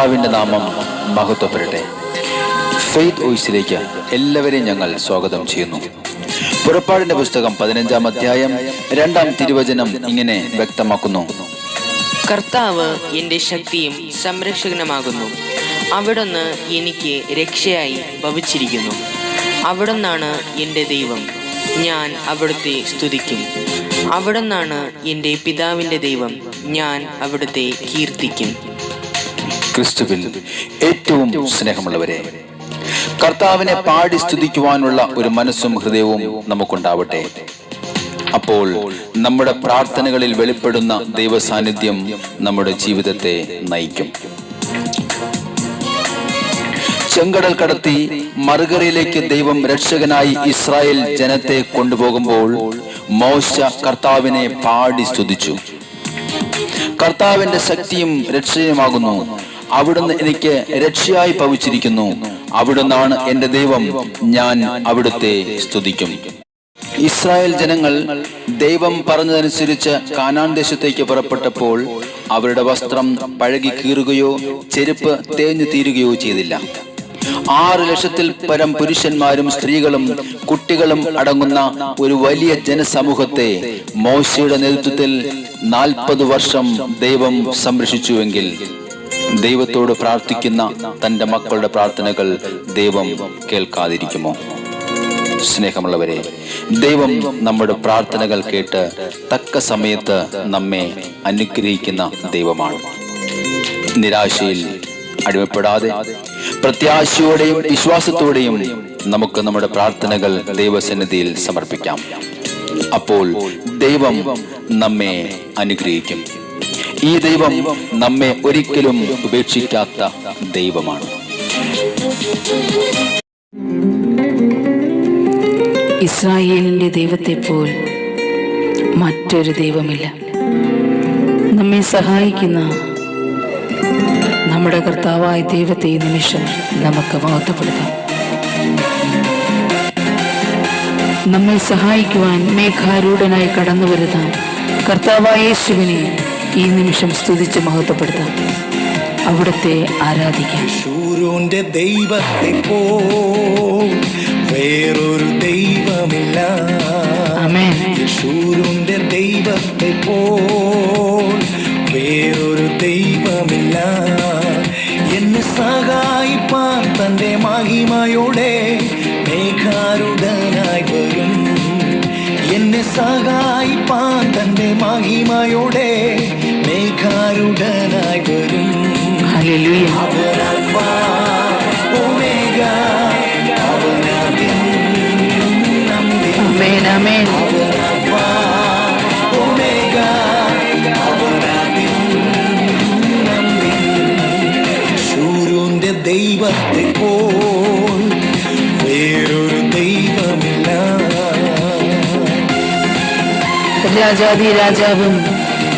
കർത്താവിൻ്റെ നാമം മഹത്വപ്പെടട്ടെ. ഫെയ്ത്ത് വോയിസിലേക്ക് എല്ലാവരെയും ഞങ്ങൾ സ്വാഗതം ചെയ്യുന്നു. പുറപ്പാടിന്റെ പുസ്തകം 15-ാം അധ്യായം 2-ാം തിരുവചനം ഇങ്ങനെ വ്യക്തമാക്കുന്നു: കർത്താവ് എൻ്റെ ശക്തിയും സംരക്ഷകനുമാകുന്നു. അവിടുന്ന് എനിക്ക് രക്ഷയായി ഭവിച്ചിരിക്കുന്നു. അവിടുന്നാണ് എൻ്റെ ദൈവം, ഞാൻ അവിടുത്തെ സ്തുതിക്കും. അവിടുന്നാണ് എൻ്റെ പിതാവിൻ്റെ ദൈവം, ഞാൻ അവിടുത്തെ കീർത്തിക്കും. ക്രിസ്തുവിൽ ഏറ്റവും സ്നേഹമുള്ളവരെ, കർത്താവിനെ പാടി സ്തുതിക്കുവാനുള്ള ഒരു മനസ്സും ഹൃദയവും നമുക്കുണ്ടാവട്ടെ. അപ്പോൾ നമ്മുടെ പ്രാർത്ഥനകളിൽ വെളിപ്പെടുന്ന ദൈവ സാന്നിധ്യം നമ്മുടെ ജീവിതത്തെ നയിക്കും. ചെങ്കടൽ കടത്തി മറുകരയിലേക്ക് ദൈവം രക്ഷകനായി ഇസ്രായേൽ ജനത്തെ കൊണ്ടുപോകുമ്പോൾ മോശ കർത്താവിനെ പാടി സ്തുതിച്ചു. കർത്താവിന്റെ ശക്തിയും രക്ഷയുമാകുന്നു. അവിടുന്ന് എനിക്ക് രക്ഷയായി ഭവിച്ചിരിക്കുന്നു. അവിടുന്നാണ് എൻ്റെ ദൈവം, ഞാൻ അവിടുത്തെ സ്തുതിക്കും. ഇസ്രായേൽ ജനങ്ങൾ ദൈവം പറഞ്ഞതനുസരിച്ച് കാനാൻ ദേശത്തേക്ക് പുറപ്പെട്ടപ്പോൾ അവരുടെ വസ്ത്രം പഴകി കീറുകയോ ചെരുപ്പ് തേഞ്ഞു തീരുകയോ ചെയ്തില്ല. 6 ലക്ഷത്തിൽ പരം പുരുഷന്മാരും സ്ത്രീകളും കുട്ടികളും അടങ്ങുന്ന ഒരു വലിയ ജനസമൂഹത്തെ മോശയുടെ നേതൃത്വത്തിൽ 40 വർഷം ദൈവം സംരക്ഷിച്ചുവെങ്കിൽ ദൈവത്തോട് പ്രാർത്ഥിക്കുന്ന തൻ്റെ മക്കളുടെ പ്രാർത്ഥനകൾ ദൈവം കേൾക്കാതിരിക്കുമോ? സ്നേഹമുള്ളവരെ, ദൈവം നമ്മുടെ പ്രാർത്ഥനകൾ കേട്ട് തക്ക സമയത്ത് നമ്മെ അനുഗ്രഹിക്കുന്ന ദൈവമാണ്. നിരാശയിൽ അടിമപ്പെടാതെ പ്രത്യാശയോടെയും വിശ്വാസത്തോടെയും നമുക്ക് നമ്മുടെ പ്രാർത്ഥനകൾ ദൈവസന്നിധിയിൽ സമർപ്പിക്കാം. അപ്പോൾ ദൈവം നമ്മെ അനുഗ്രഹിക്കും. ഈ ദൈവം നമ്മെ ഒരിക്കലും ഉപേക്ഷിക്കാത്ത ദൈവമാണ്. ഇസ്രായേലിന്റെ ദൈവത്തെ പോൽ മറ്റൊരു ദൈവമില്ല. നമ്മെ സഹായിക്കുന്ന നമ്മുടെ കർത്താവായ ദൈവത്തെ ഈ നിമിഷം നമുക്ക് മഹത്വപ്പെടുത്താം. നമ്മെ സഹായിക്കുവാൻ മേഘാരൂഢനായി കടന്നു വരുന്ന കർത്താവായ യേശുവിനെ ഈ നിമിഷം സ്തുതിച്ച് മഹത്വപ്പെടുത്താം. അവിടുത്തെ ആരാധിക്കാം. യേശുവിന്റെ ദൈവത്തെ പോൽ വേറൊരു ദൈവമില്ല. ആമേൻ. യേശുവിന്റെ ദൈവത്തെ പോൽ വേറൊരു ദൈവമില്ല. എന്നെ സഹായിപ്പാൻ തന്റെ മഹിമയോടെ മേഘാരൂഢനായി വരും. എന്നെ സഹായിപ്പാൻ തന്റെ മഹിമയോടെ മേഘാരൂഢനായി വരും. ഹല്ലേലൂയ. അവൻ അൽഫ ഒമേഗ, അവൻ ആദ്യം അന്ത്യം. ആമേൻ, ആമേൻ. അവൻ അൽഫ ഒമേഗ, അവൻ ആദ്യം അന്ത്യം. യേശുവിന്റെ ദൈവത്തെ പോൽ വേറൊരു ദൈവമില്ല. രാജാതി രാജാവും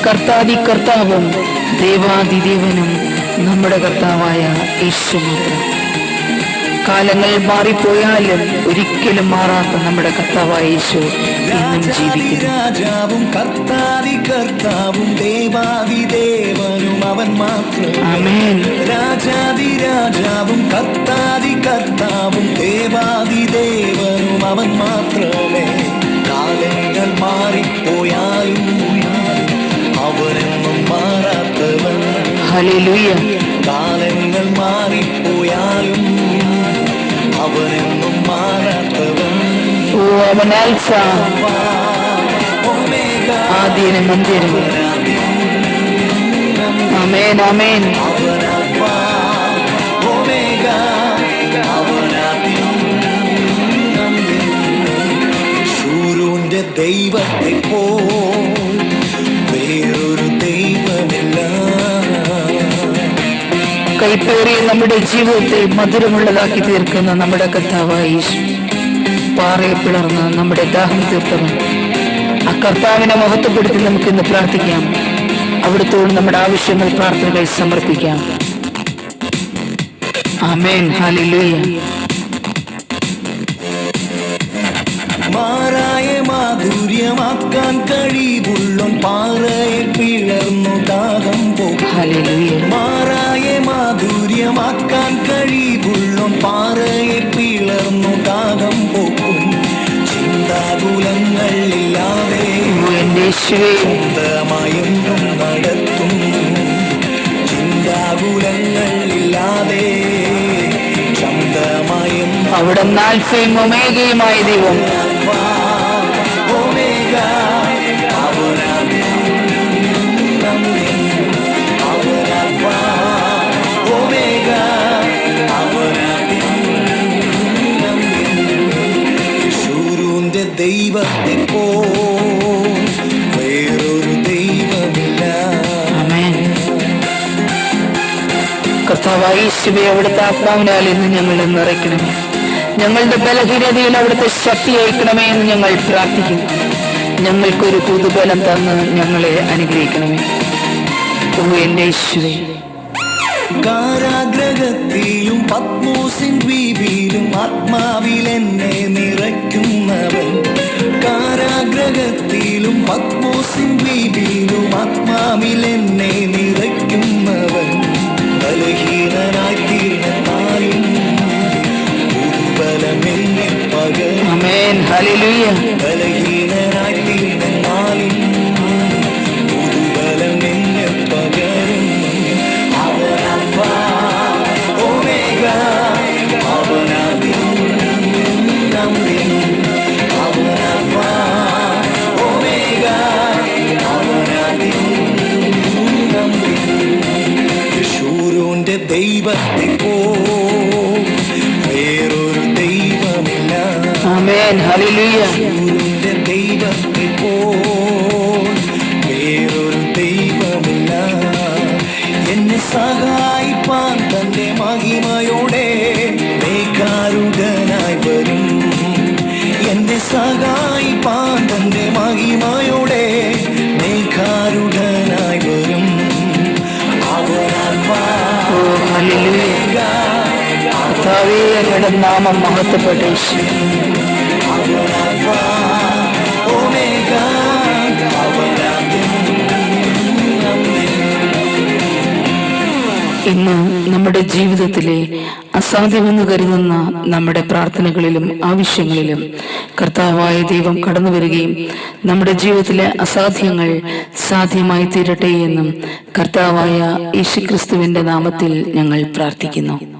കർത്താതി കർത്താവും ദേവാതിദേവനും നമ്മുടെ കർത്താവായ യേശു മാത്രം. കാലങ്ങൾ മാറിപ്പോയാലും ഒരിക്കലും മാറാത്ത നമ്മുടെ കർത്താവായ യേശു ഇന്നും ജീവിക്കുന്നു. രാജാവും കർത്താതി കർത്താവും ദേവാതിദേവനും അവൻ മാത്രം. ആമേൻ. രാജാതി രാജാവും കർത്താതി കർത്താവും ദേവാതിദേവനും അവൻ മാത്രമേ. കാലങ്ങൾ മാറിപ്പോയാലും അവനെന്നും മാറാത്തവൻ. ഹല്ലേലൂയ. കാലങ്ങൾ മാറിപ്പോയാലും അവനെന്നും മാറാത്തവൻ. ഓ, അവൻ ആൽഫ ആദ്യനും അന്ത്യനും. ആമേൻ, ആമേൻ. യേശുവിന്റെ ദൈവത്തെ പോൽ വേറൊരു ദൈവമില്ല. കൈപ്പേറിയ നമ്മുടെ ജീവിതത്തെ മധുരമുള്ളതാക്കി തീർക്കുന്ന നമ്മുടെ കർത്താവായ യേശു, പാറയെ പിളർന്ന് നമ്മുടെ ദാഹം തീർത്തവൻ. ആ കർത്താവിനെ മഹത്വപ്പെടുത്തി നമുക്ക് ഇന്ന് പ്രാർത്ഥിക്കാം. അവിടുത്തോട് നമ്മുടെ ആവശ്യങ്ങൾ പ്രാർത്ഥനകൾ സമർപ്പിക്കാം. ആമേൻ. ഹല്ലേലൂയ. മാറായ മാധുര്യമാക്കാൻ കഴിവുള്ളോൻ പാറയെ പിളർന്നു ദാഹം പോക്കും. ഹല്ലേലൂയ. മാറായെ മാധുര്യമാക്കാൻ കഴിവുള്ളോൻ പാറയെ പിളർന്നു ദാഹം പോക്കും. ചിന്താകുലങ്ങൾ ഇല്ലാതെ എന്റെ യേശുവേ, സ്വന്തമായെന്നും നടത്തും. ചിന്താകുലങ്ങൾ ഇല്ലാതെ സ്വന്തമായെന്നും അവിടുന്ന് ആൽഫയും ഒമേഗയുമായ ദൈവം. ഒമേഗ അവനാദ്യം നമ്മിൽ. അവനൽഫ ഒമേഗ അവനാദ്യം നമ്മിൽ. യേശുവിന്റെ ദൈവത്തെ പോ വേറൊരു ദൈവമില്ല. ആമേൻ. കർത്താവായ യേശുവേ, അവിടുത്തെ ആത്മാവിനാൽ ഇന്ന് ഞങ്ങളെ നിറയ്ക്കണമേ. ഞങ്ങളുടെ ബലഹീനതയിൽ അവിടുത്തെ ശക്തി അയക്കണമേ എന്ന് ഞങ്ങൾ പ്രാർത്ഥിക്കുന്നു. ഞങ്ങൾക്കൊരു പുതുബലം തന്ന് ഞങ്ങളെ അനുഗ്രഹിക്കണമേ. ഓ എന്റെ യേശുവേ. കാരാഗ്രഹത്തിലും പത്മോസിൻ ദ്വീപിലും ആത്മാവിൽ എന്നെ നിറയ്ക്കുന്നവൻ. കാരാഗ്രഹത്തിലും പത്മോസിൻ ദ്വീപിലും ആത്മാവിൽ എന്നെ നിറയ്ക്കുന്നവൻ. ബലഹീനനായി തീർന്നാലും പുതുബലമെന്നെ പകരും. ആമേൻ. ഹല്ലേലൂയ. ബലഹീനനായി തീർന്നാലും പുതുബലമെന്നെ പകരും. അവനൽഫ ഒമേഗ അവനാദ്യം നമ്മിൽ. അവനൽഫ ഒമേഗ അവനാദ്യം നമ്മിൽ. യേശുവിന്റെ ദൈവത്തെ പോ വേറൊരു ദൈവമില്ല. ആമേൻ. ഹല്ലേലൂയ. യേശുവിന്റെ ദൈവത്തെ പോ വേറൊരു ദൈവമില്ല. എന്നെ സഹായിപ്പാൻ തന്റെ മഹിമയോടെ മേഘാരൂഢനായി വരും. എന്നെ സഹായിപ്പാൻ തന്റെ മഹിമയോടെ മേഘാരൂഢനായി വരും. അവനൽഫ ഓ ഹല്ലേലൂയ. കർത്താവേ, അങ്ങയുടെ നാമം മഹത്വപ്പെട്ട അവനൽഫ ഒമേഗ അവനാദ്യം നമ്മിൽ. ഇന്ന് നമ്മുടെ ജീവിതത്തിലെ അസാധ്യമെന്ന് കരുതുന്ന നമ്മുടെ പ്രാർത്ഥനകളിലും ആവശ്യങ്ങളിലും കർത്താവായ ദൈവം കടന്നു വരികയും നമ്മുടെ ജീവിതത്തിലെ അസാധ്യങ്ങൾ സാധ്യമായി തീരട്ടെ എന്നും കർത്താവായ യേശുക്രിസ്തുവിന്റെ നാമത്തിൽ ഞങ്ങൾ പ്രാർത്ഥിക്കുന്നു.